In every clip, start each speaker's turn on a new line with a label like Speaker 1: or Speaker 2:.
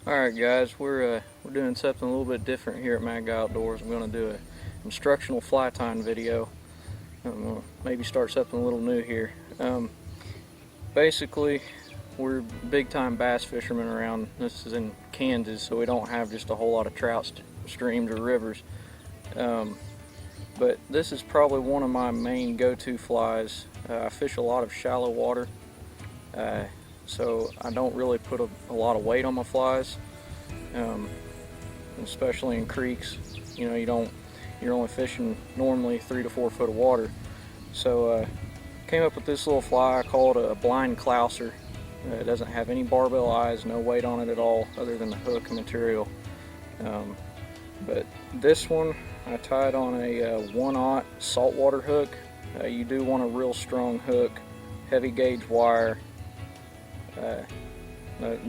Speaker 1: Alright guys, we're doing something a little bit different here at Mag Outdoors. I'm going to do an instructional fly tying video. I'm going to maybe start something a little new here. Basically, we're big time bass fishermen around. This is in Kansas, so we don't have just a whole lot of trout streams or rivers. But this is probably one of my main go-to flies. I fish a lot of shallow water. So I don't really put a lot of weight on my flies, especially in creeks. You know, you're only fishing normally 3 to 4 foot of water. So came up with this little fly. I call it a blind Clouser. It doesn't have any barbell eyes, no weight on it at all other than the hook material. But this one I tied on a 1/0 saltwater hook. You do want a real strong hook, heavy gauge wire.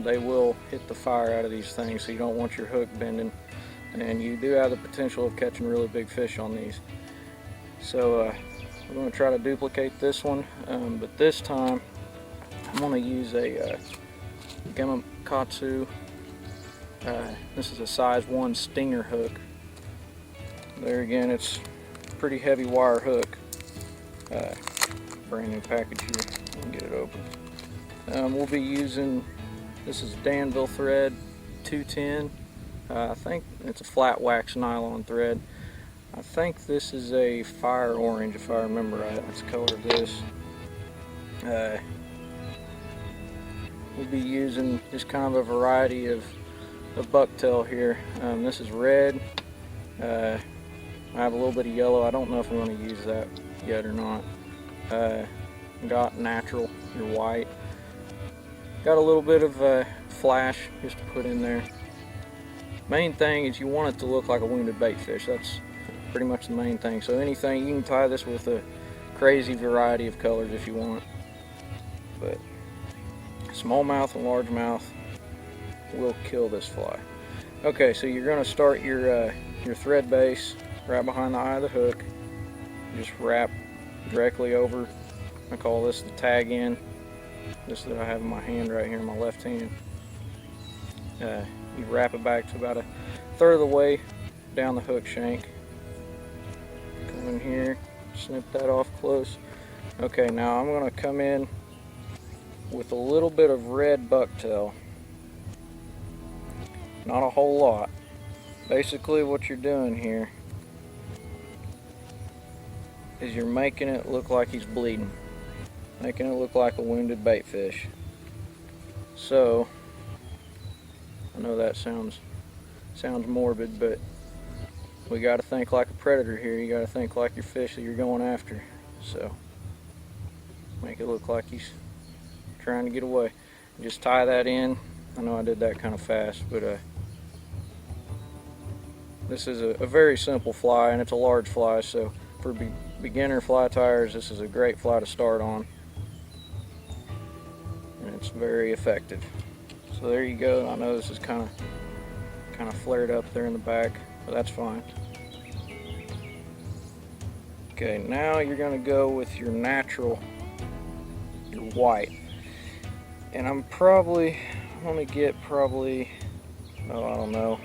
Speaker 1: They will hit the fire out of these things, so you don't want your hook bending, and you do have the potential of catching really big fish on these. So we're going to try to duplicate this one, but this time I'm going to use a Gamakatsu. This is a size 1 stinger hook. There again, it's a pretty heavy wire hook. Brand new package here. Let me get it open. We'll be using, this is Danville thread 210. I think it's a flat wax nylon thread. I think this is a fire orange if I remember right. That's the color of this. We'll be using just kind of a variety of bucktail here. This is red. I have a little bit of yellow. I don't know if I'm going to use that yet or not. Got natural, your white. Got a little bit of flash just to put in there. Main thing is you want it to look like a wounded bait fish. That's pretty much the main thing. So anything, you can tie this with a crazy variety of colors if you want. But smallmouth and largemouth will kill this fly. Okay, so you're going to start your thread base right behind the eye of the hook. Just wrap directly over. I call this the tag end. This that I have in my hand right here in my left hand. You wrap it back to about 1/3 of the way down the hook shank. Come in here, snip that off close. Okay, now I'm going to come in with a little bit of red bucktail. Not a whole lot. Basically what you're doing here is you're making it look like he's bleeding. Making it look like a wounded bait fish. So, I know that sounds morbid, but we got to think like a predator here. You got to think like your fish that you're going after. So, make it look like he's trying to get away. Just tie that in. I know I did that kind of fast, but this is a very simple fly, and it's a large fly, so for beginner fly tyers, this is a great fly to start on. And it's very effective. So there you go. I know this is kind of flared up there in the back, but that's fine. Okay, now you're going to go with your natural, your white. And I'm going to get probably, oh, I don't know,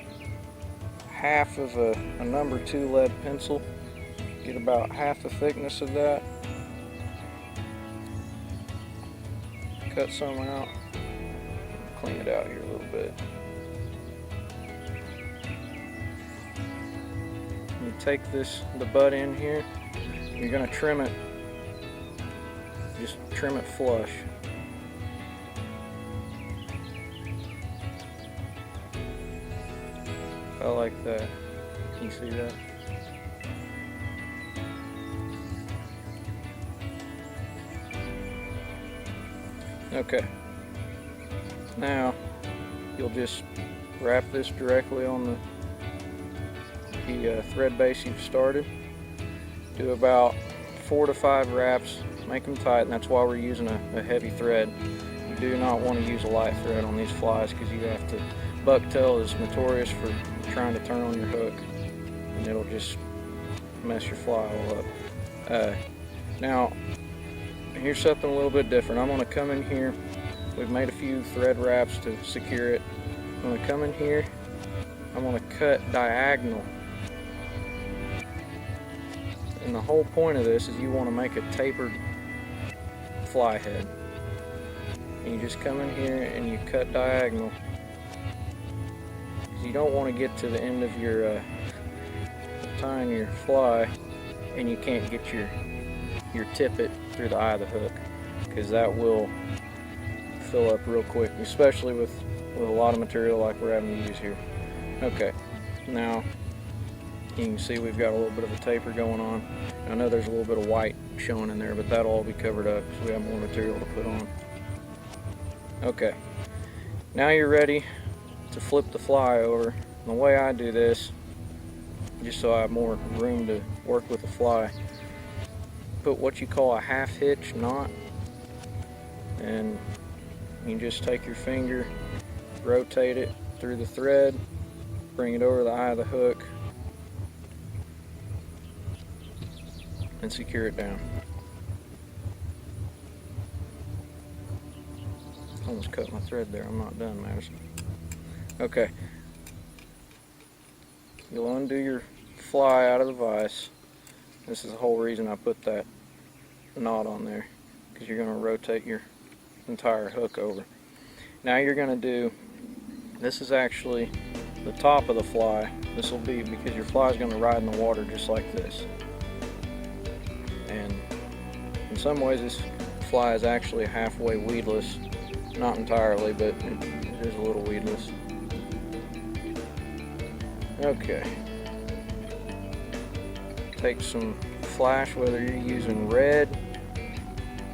Speaker 1: half of a number 2 lead pencil. Get about half the thickness of that. Cut some out. Clean it out here a little bit. You take the butt in here. You're going to trim it. Just trim it flush. I like that. Can you see that? Okay. Now you'll just wrap this directly on the thread base you've started. Do about 4 to 5 wraps. Make them tight, and that's why we're using a heavy thread. You do not want to use a light thread on these flies because you have to. Bucktail is notorious for trying to turn on your hook, and it'll just mess your fly all up. Now, here's something a little bit different. I'm going to come in here. We've made a few thread wraps to secure it. I'm going to come in here, I'm going to cut diagonal. And the whole point of this is you want to make a tapered fly head. And you just come in here and you cut diagonal. Because you don't want to get to the end of your tying your fly and you can't get your tippet through the eye of the hook, because that will fill up real quick, especially with a lot of material like we're having to use here. Okay, now you can see we've got a little bit of a taper going on. I know there's a little bit of white showing in there, but that'll all be covered up so we have more material to put on. Okay, now you're ready to flip the fly over. And the way I do this, just so I have more room to work with the fly, put what you call a half hitch knot, and you just take your finger, rotate it through the thread, bring it over the eye of the hook, and secure it down. Almost cut my thread there. I'm not done, Madison. Okay. You'll undo your fly out of the vise. This is the whole reason I put that knot on there, because you're going to rotate your entire hook over. Now you're going to do, this is actually the top of the fly. This will be, because your fly is going to ride in the water just like this. And in some ways this fly is actually halfway weedless. Not entirely, but it is a little weedless. Okay. Take some flash, whether you're using red,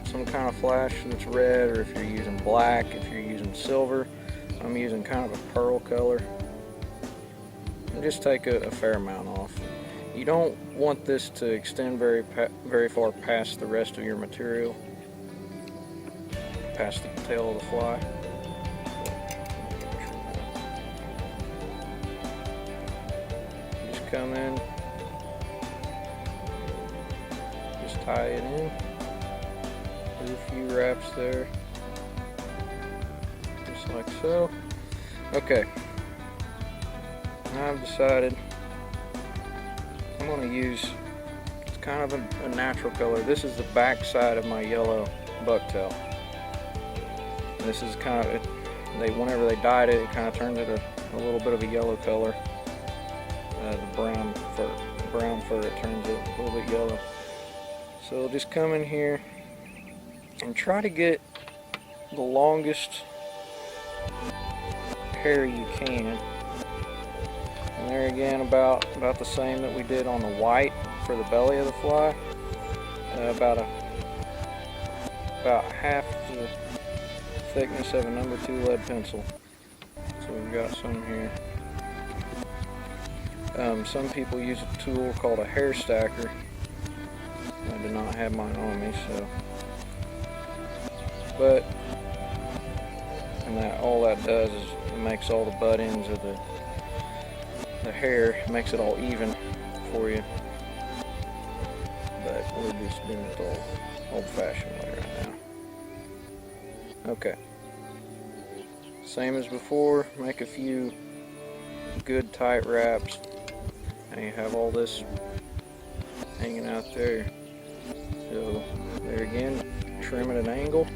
Speaker 1: some kind of flash that's red, or if you're using black, if you're using silver. I'm using kind of a pearl color. And just take a fair amount off. You don't want this to extend very far past the rest of your material, past the tail of the fly. Just come in, just tie it in, do a few wraps there, just like so. Okay, I've decided I'm going to use, it's kind of a natural color. This is the back side of my yellow bucktail. This is kind of, whenever they dyed it, it kind of turned it a little bit of a yellow color. The brown fur, it turns it a little bit yellow. So just come in here and try to get the longest hair you can. And there again, about the same that we did on the white for the belly of the fly. About half the thickness of a number 2 lead pencil. So we've got some here. Some people use a tool called a hair stacker. I do not have mine on me, so. But, and all that does is it makes all the butt ends of the hair, it makes it all even for you. But we're just doing it the old-fashioned way right now. Okay. Same as before, make a few good tight wraps, and you have all this hanging out there. So there again, trim at an angle.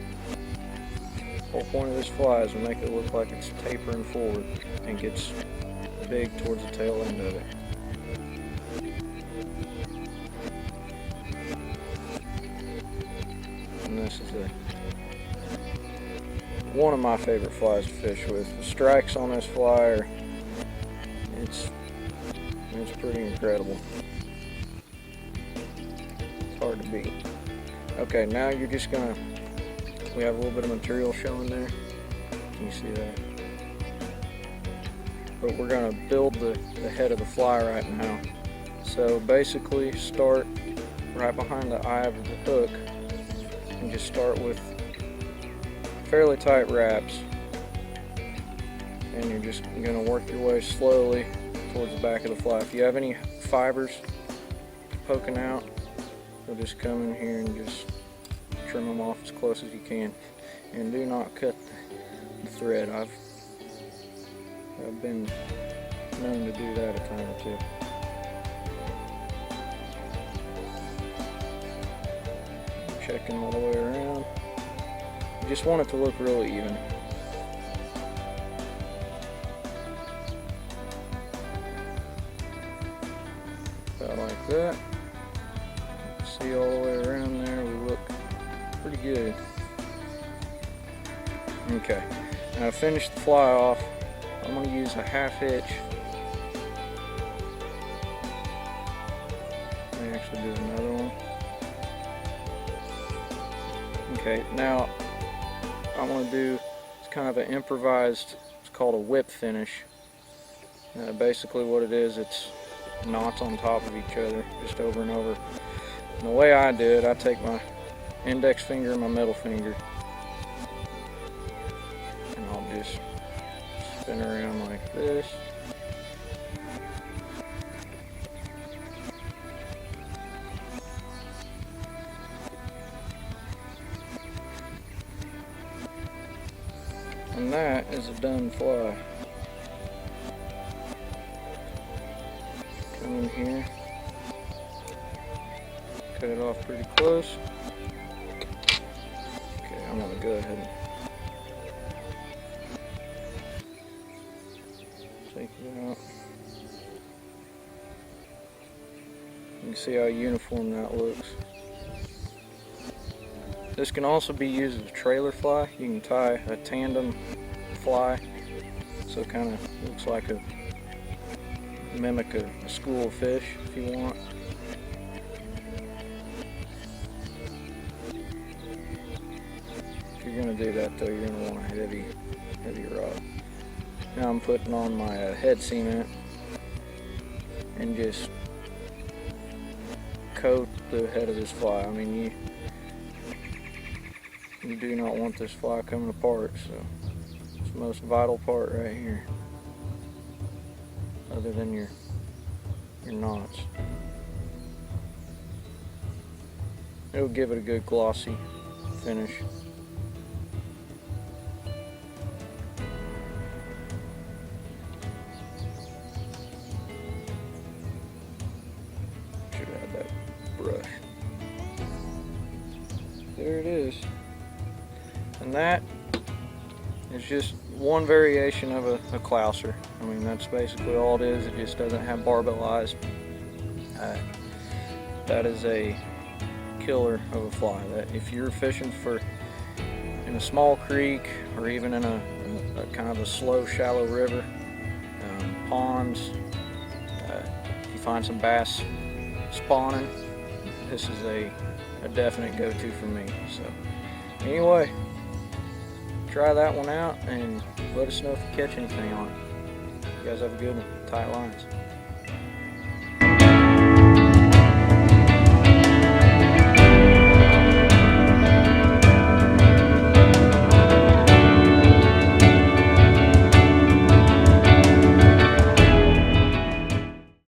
Speaker 1: The whole point of this fly is to make it look like it's tapering forward and gets big towards the tail end of it. And this is one of my favorite flies to fish with. The strikes on this fly are, it's pretty incredible. It's hard to beat. Okay, now you're just gonna, we have a little bit of material showing there. Can you see that? But we're gonna build the head of the fly right now. So basically start right behind the eye of the hook and just start with fairly tight wraps, and you're just going to work your way slowly towards the back of the fly. If you have any fibers poking out, you'll just come in here and just trim them off as close as you can, and do not cut the thread. I've been known to do that a time or two. Checking all the way around. You just want it to look real even. About like that. See all the way around there, we look pretty good. Okay, now to finish the fly off, I'm going to use a 1/2 hitch. Let me actually do another one. Okay, now I'm going to do, it's kind of an improvised, it's called a whip finish. Basically what it is, it's knots on top of each other, just over and over. And the way I do it, I take my index finger and my middle finger, and I'll just spin around like this. And that is a done fly. Come in here, cut it off pretty close. Okay, I'm gonna go ahead and take it out. You can see how uniform that looks. This can also be used as a trailer fly. You can tie a tandem fly, so it kind of looks like a mimic a school of fish if you want. If you're going to do that though, you're going to want a heavy rod. Now I'm putting on my head cement and just coat the head of this fly. I mean, you do not want this fly coming apart, so it's the most vital part right here, other than your knots. It'll give it a good glossy finish. Should have that brush. There it is. And that is just one variation of a Clouser. I mean, that's basically all it is. It just doesn't have barbell eyes. That is a killer of a fly. That if you're fishing in a small creek, or even in a kind of a slow, shallow river, ponds, if you find some bass spawning, this is a definite go-to for me. So anyway, try that one out and let us know if you catch anything on it. You guys have a good one. Tight lines.